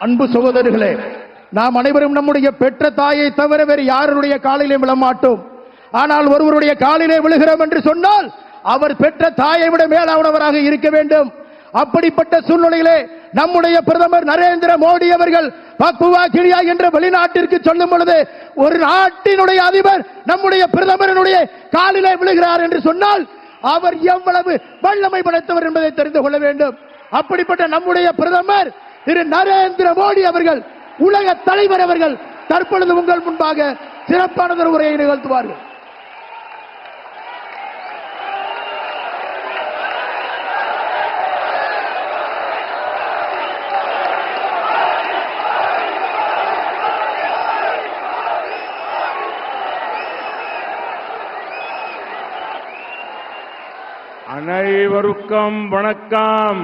அன்பு சகோதரர்களே, நாம் அனைவரும் நம்முடைய பெற்ற தாயை தவிர வேறு யாருடைய காலிலே விழமாட்டோம். ஆனால் ஒருவருடைய காலிலே விழுகிறோம் என்று சொன்னால் அவர் பெற்ற தாயை விட மேலானவராக இருக்க வேண்டும். அப்படிப்பட்ட சூழ்நிலையிலே நம்முடைய பிரதமர் நரேந்திர மோடி அவர்கள் பப்புவா கினியா என்ற வெளிநாட்டிற்கு சொல்லும் பொழுது ஒரு நாட்டினுடைய அதிபர் நம்முடைய பிரதமருடைய காலிலே விழுகிறார் என்று சொன்னால் அவர் எவ்வளவு வல்லமை படைத்தவர் என்பதை தெரிந்து கொள்ள வேண்டும். அப்படிப்பட்ட நம்முடைய பிரதமர் திரு நரேந்திர மோடி அவர்கள், உலக தலைவர் அவர்கள் தற்பொழுது உங்கள் முன்பாக சிறப்பானதொரு உரையை நிகழ்த்துவார்கள். அனைவருக்கும் வணக்கம்.